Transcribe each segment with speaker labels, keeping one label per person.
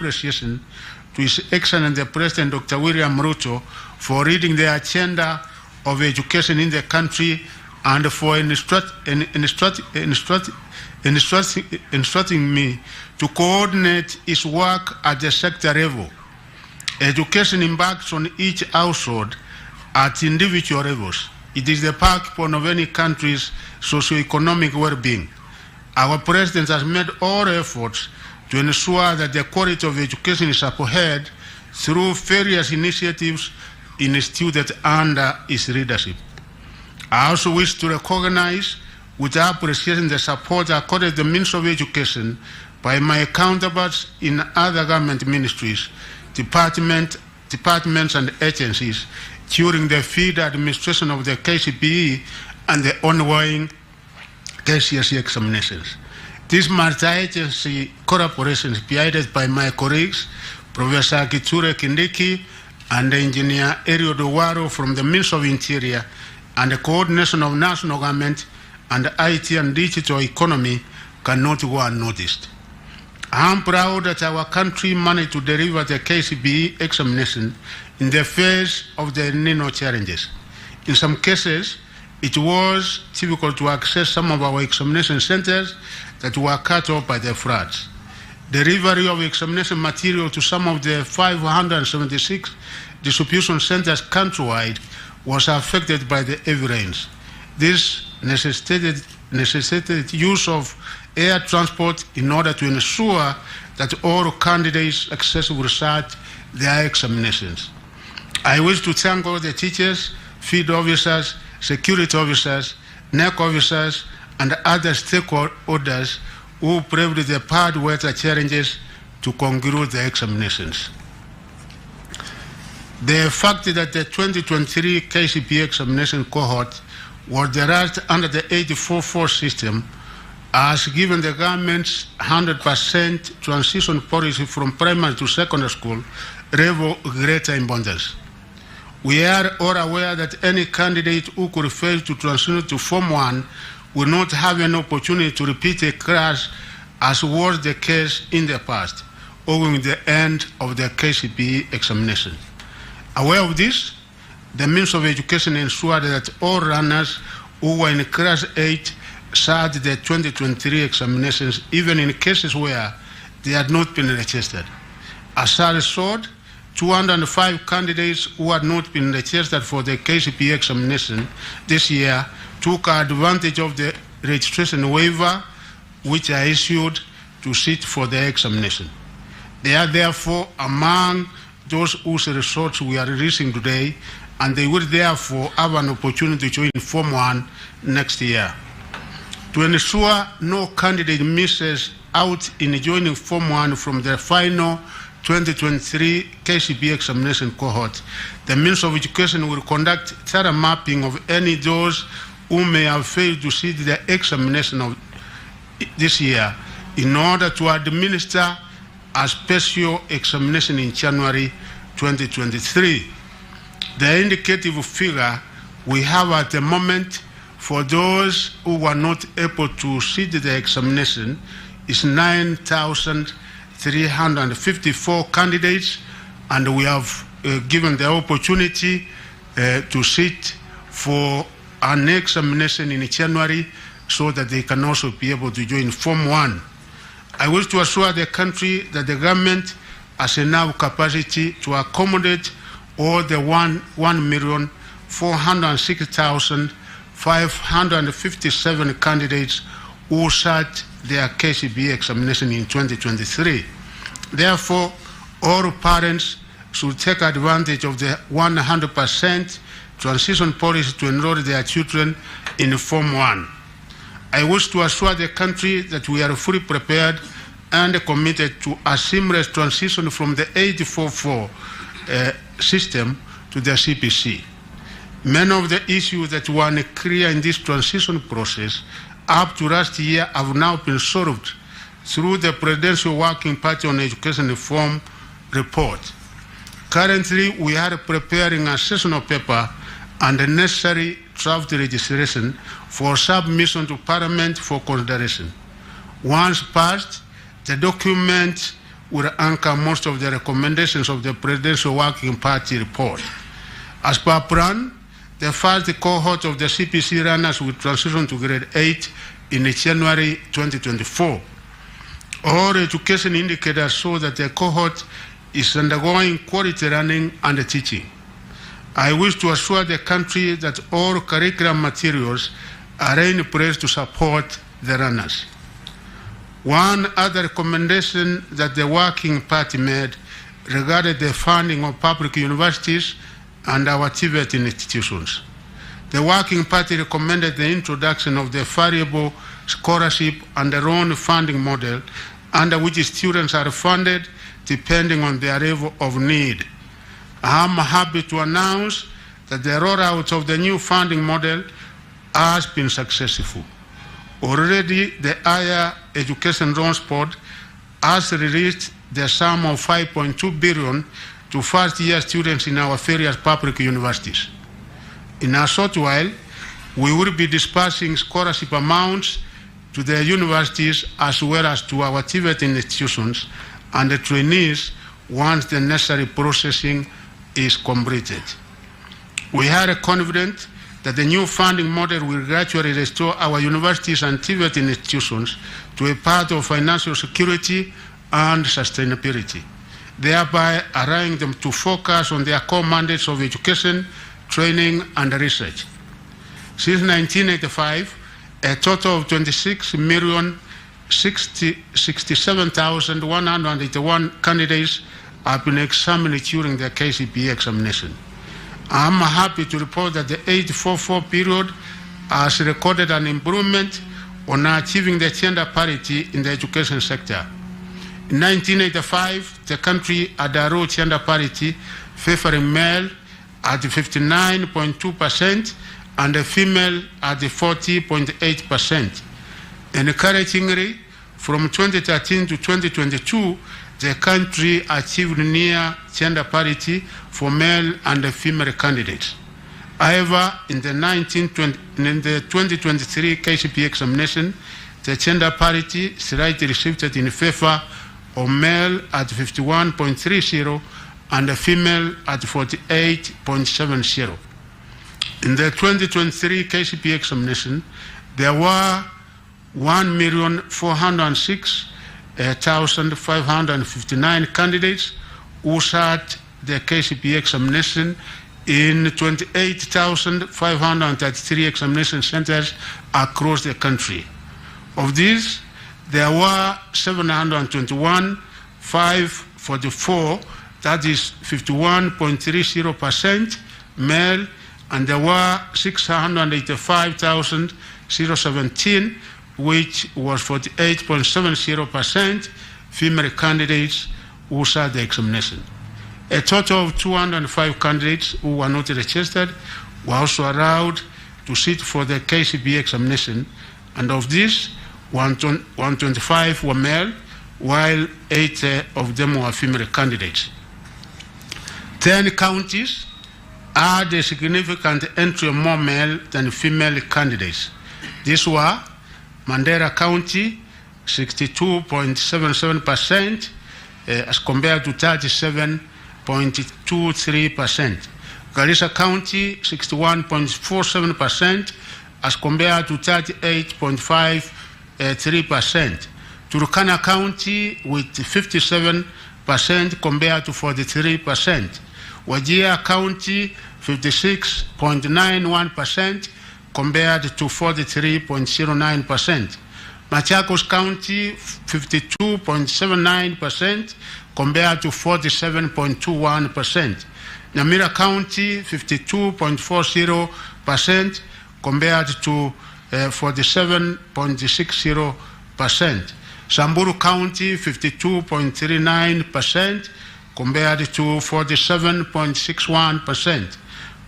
Speaker 1: appreciation to His Excellency President Dr. William Ruto for leading the agenda of education in the country and for instructing me to coordinate his work at the sector level. Education embarks on each household at individual levels. It is the backbone of any country's socio-economic well-being. Our President has made all efforts to ensure that the quality of education is upheld through various initiatives instituted under his leadership. I also wish to recognize with appreciation the support accorded to the Ministry of Education by my counterparts in other government ministries, departments and agencies during the field administration of the KCPE and the ongoing KCSE examinations. This multi-agency collaboration is guided by my colleagues, Professor Kiture Kindiki and Engineer Elio Duwaro from the Ministry of Interior, and the coordination of national government and IT and digital economy cannot go unnoticed. I am proud that our country managed to deliver the KCPE examination in the face of the El Nino challenges. In some cases, it was difficult to access some of our examination centers that were cut off by the floods. Delivery of examination material to some of the 576 distribution centers countrywide was affected by the heavy rains. This necessitated use of air transport in order to ensure that all candidates successfully sat their examinations. I wish to thank all the teachers, field officers, security officers, NEC officers, and other stakeholders who braved the bad weather challenges to conclude the examinations. The fact that the 2023 KCPE examination cohort was the last under the 844 system has given the government's 100% transition policy from primary to secondary school level greater importance. We are all aware that any candidate who could fail to transition to Form 1 will not have an opportunity to repeat a class as was the case in the past, owing the end of the KCPE examination. Aware of this, the Ministry of Education ensured that all runners who were in Class 8 sat the 2023 examinations, even in cases where they had not been registered. As a result, 205 candidates who had not been registered for the KCPE examination this year took advantage of the registration waiver which I issued to sit for the examination. They are therefore among those whose results we are releasing today, and they will therefore have an opportunity to join Form 1 next year. To ensure no candidate misses out in joining Form 1 from the final 2023 KCPE examination cohort, the Ministry of Education will conduct thorough mapping of any those who may have failed to sit the examination of this year in order to administer a special examination in January 2023. The indicative figure we have at the moment for those who were not able to sit the examination is 9,354 candidates, and we have given the opportunity to sit for an examination in January so that they can also be able to join Form 1. I wish to assure the country that the government has enough capacity to accommodate all the 1,406,557 candidates who sat their KCPE examination in 2023. Therefore, all parents should take advantage of the 100% transition policy to enroll their children in Form 1. I wish to assure the country that we are fully prepared and committed to a seamless transition from the 844 system to the CPC. Many of the issues that were unclear in this transition process up to last year have now been solved through the Presidential Working Party on Education Reform report. Currently, we are preparing a sessional paper and the necessary draft legislation for submission to Parliament for consideration. Once passed, the document will anchor most of the recommendations of the Presidential Working Party report. As per plan, the first cohort of the CPC runners will transition to grade 8 in January 2024. All education indicators show that the cohort is undergoing quality learning and teaching. I wish to assure the country that all curriculum materials are in place to support the runners. One other recommendation that the Working Party made regarded the funding of public universities and our TVET institutions. The Working Party recommended the introduction of the variable scholarship and the loan funding model under which students are funded depending on their level of need. I am happy to announce that the rollout of the new funding model has been successful. Already, the Higher Education Loans Board has released the sum of 5.2 billion to first-year students in our various public universities. In a short while, we will be dispersing scholarship amounts to the universities as well as to our TVET institutions and the trainees once the necessary processing is completed. We are confident that the new funding model will gradually restore our universities and TVET institutions to a path of financial security and sustainability, thereby allowing them to focus on their core mandates of education, training, and research. Since 1985, a total of 26,067,181 candidates have been examined during the KCPE examination. I am happy to report that the 844 period has recorded an improvement on achieving the gender parity in the education sector. In 1985, the country had a low gender parity favoring male at 59.2% and the female at 40.8%. Encouragingly, from 2013 to 2022, the country achieved near gender parity for male and female candidates. However, in the 2023 KCPE examination, the gender parity slightly shifted in favor of male at 51.30 and the female at 48.70. In the 2023 KCPE examination, there were 1,406,559 candidates who sat the KCPE examination in 28,533 examination centers across the country. Of these, there were 721,544, that is 51.30% male, and there were 685,017, which was 48.70% female candidates who sat the examination. A total of 205 candidates who were not registered were also allowed to sit for the KCPE examination, and of these, 125 were male, while 8 of them were female candidates. 10 counties had a significant entry of more male than female candidates. These were Mandera County, 62.77%, as compared to 37.23%. Garissa County, 61.47%, as compared to 38.53%. Turkana County with 57% compared to 43%. Wajir County, 56.91% compared to 43.09%. Machakos County, 52.79% compared to 47.21%. Nyamira County, 52.40% compared to 47.60%. Samburu County, 52.39% compared to 47.61%.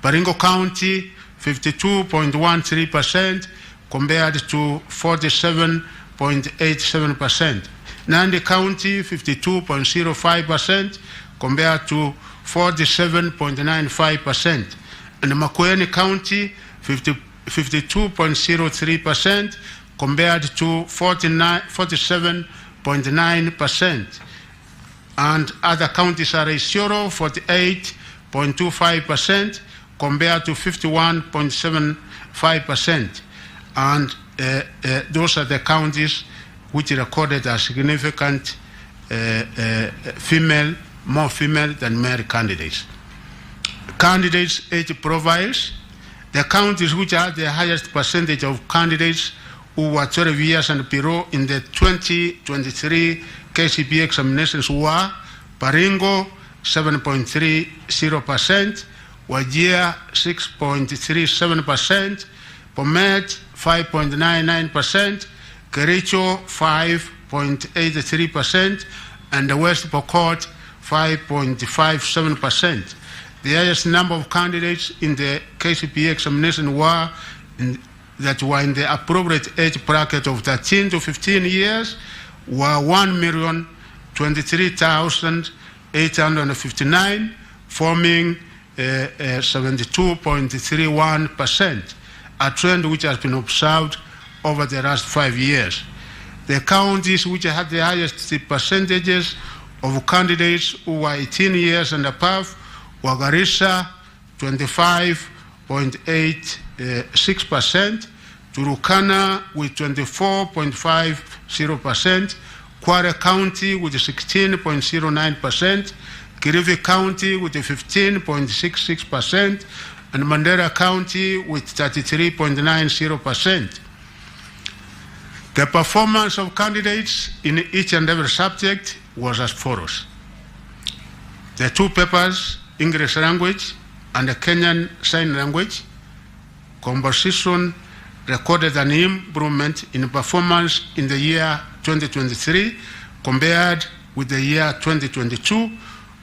Speaker 1: Baringo County, 52.13% compared to 47.87%. Nandi County, 52.05% compared to 47.95%. And Makueni County, 52.03% compared to 47.9%. and other counties are 48.25% compared to 51.75%. And those are the counties which recorded a significant more female than male candidates. Candidates' age profiles. The counties which had the highest percentage of candidates who were 12 years and below in the 2023 KCPE examinations were Baringo 7.30%, Wajir 6.37%, Bomet 5.99%, Kericho 5.83%, and the West Pokot 5.57%. The highest number of candidates in the KCPE examination that were in the appropriate age bracket of 13 to 15 years were 1,023,859, forming 72.31%, a trend which has been observed over the last 5 years. The counties which had the highest percentages of candidates who were 18 years and above were Garissa 25.86%, Turkana with 24.50%, Kwara County with 16.09%, Kilifi County with 15.66%, and Mandera County with 33.90%. The performance of candidates in each and every subject was as follows. The two papers, English language and the Kenyan Sign Language, composition recorded an improvement in performance in the year 2023 compared with the year 2022,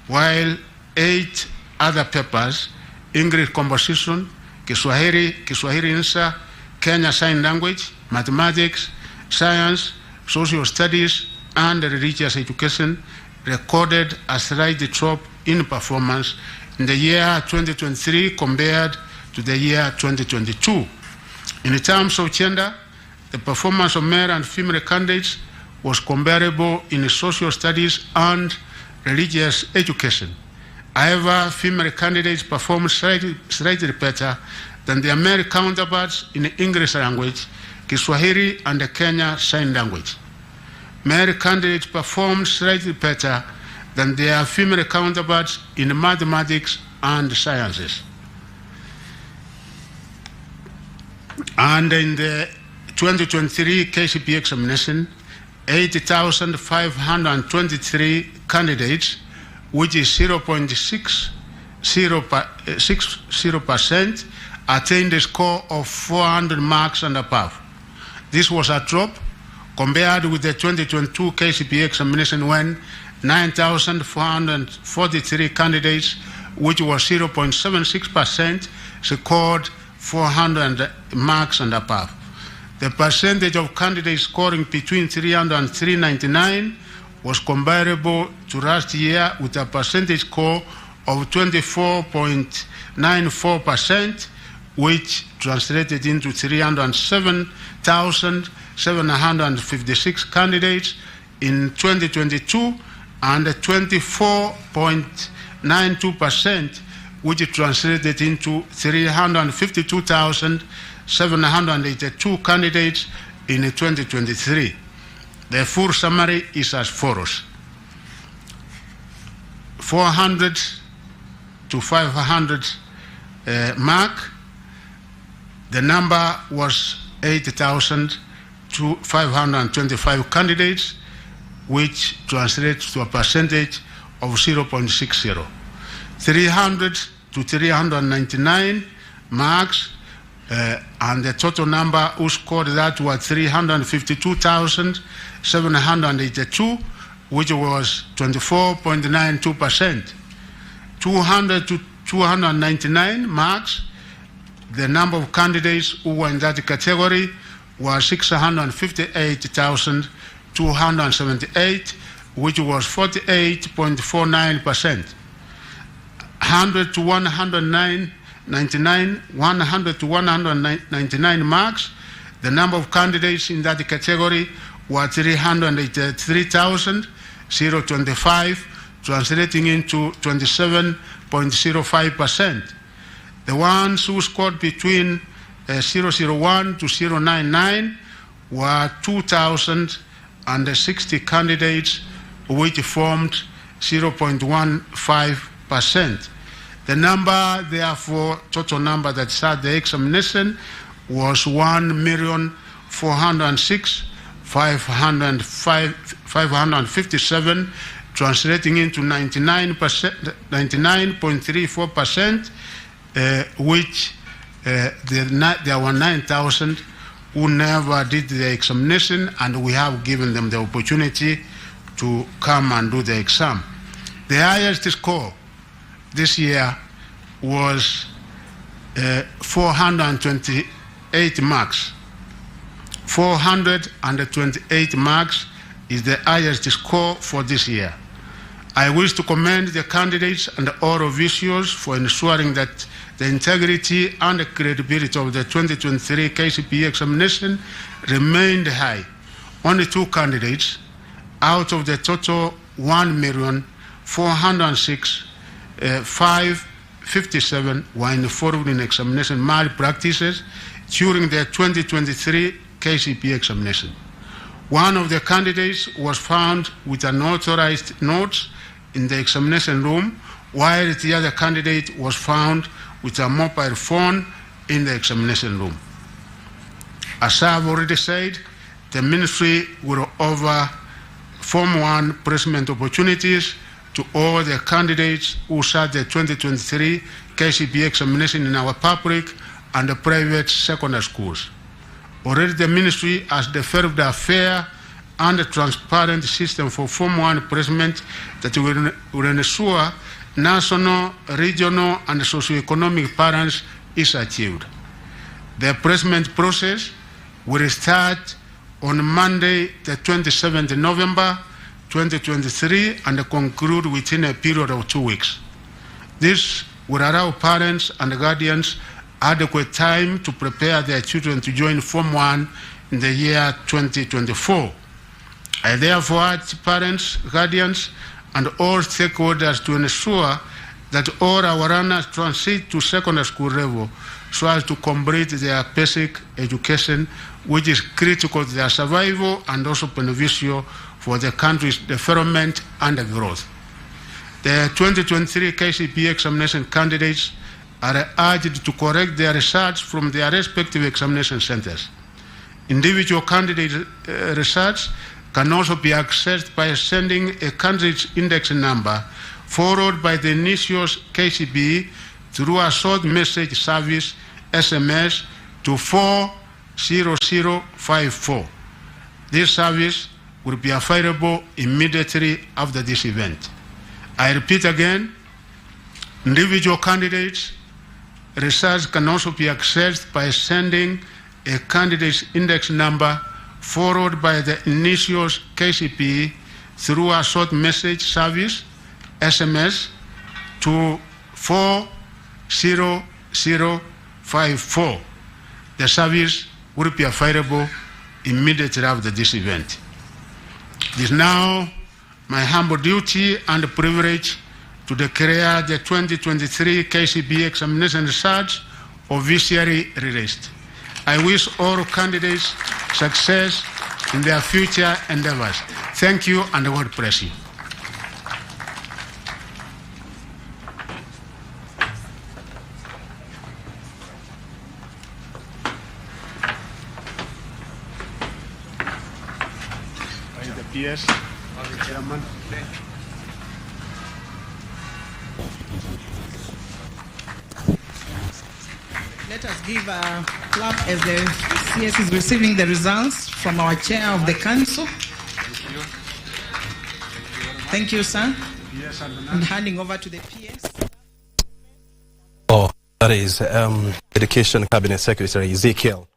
Speaker 1: while 8 other papers, English composition, Kiswahili Insa, Kenya Sign Language, Mathematics, Science, Social Studies, and Religious Education, recorded a slight drop in performance in the year 2023 compared to the year 2022. In terms of gender, the performance of male and female candidates was comparable in social studies and religious education. However, female candidates performed slightly better than their male counterparts in the English language, Kiswahili, and the Kenya Sign Language. Male candidates performed slightly better than their female counterparts in mathematics and sciences. And in the 2023 KCPE examination, 80,523 candidates, which is 0.60%, attained a score of 400 marks and above. This was a drop compared with the 2022 KCPE examination when 9,443 candidates, which was 0.76%, scored 400 marks and above. The percentage of candidates scoring between 300 and 399 was comparable to last year with a percentage score of 24.94%, which translated into 307,756 candidates in 2022 and 24.92%, which translated into 352,782 candidates in 2023. The full summary is as follows. 400 to 500 mark, the number was 8,525 candidates, which translates to a percentage of 0.60. 300 to 399 marks, and the total number who scored that was 352,782, which was 24.92%. 200 to 299 marks, the number of candidates who were in that category was 658,278, which was 48.49%. 100 to 199 marks, the number of candidates in that category were 383,025, translating into 27.05%. The ones who scored between 001 to 099 were 2,060 candidates, which formed 0.15%. The number, therefore, total number that sat the examination was 1,406,557, translating into 99.34%, which there were 9,000 who never did the examination, and we have given them the opportunity to come and do the exam. The highest score this year was 428 marks. 428 marks is the highest score for this year. I wish to commend the candidates and all officials for ensuring that the integrity and the credibility of the 2023 KCPE examination remained high. Only 2 candidates out of the total 1,406,557 were involved in examination malpractices during the 2023 KCPE examination. One of the candidates was found with unauthorized notes in the examination room, while the other candidate was found with a mobile phone in the examination room. As I've already said, the ministry will offer Form 1 placement opportunities to all the candidates who sat the 2023 KCPE examination in our public and the private secondary schools. Already the ministry has developed a fair and a transparent system for Form 1 placement that will ensure national, regional, and socioeconomic balance is achieved. The placement process will start on Monday, the 27th November 2023, and conclude within a period of 2 weeks. This will allow parents and guardians adequate time to prepare their children to join Form 1 in the year 2024. I therefore urge parents, guardians, and all stakeholders to ensure that all our learners transit to secondary school level so as to complete their basic education, which is critical to their survival and also beneficial for the country's development and growth. The 2023 KCPE examination candidates are urged to correct their results from their respective examination centers. Individual candidate results can also be accessed by sending a candidate's index number followed by the initials KCPE through a short message service SMS to 40054. This service will be available immediately after this event. I repeat again, individual candidates' results can also be accessed by sending a candidate's index number followed by the initials KCPE through a short message service SMS to 40054. The service will be available immediately after this event. It is now my humble duty and privilege to declare the 2023 KCPE examination results officially released. I wish all candidates success in their future endeavors. Thank you, and God bless you. Yes, Chairman.
Speaker 2: Let us give a clap as the CS is receiving the results from our Chair of the Council. Thank you, sir.
Speaker 1: Yes,
Speaker 2: and handing over to the PS.
Speaker 3: Oh, that is Education Cabinet Secretary Ezekiel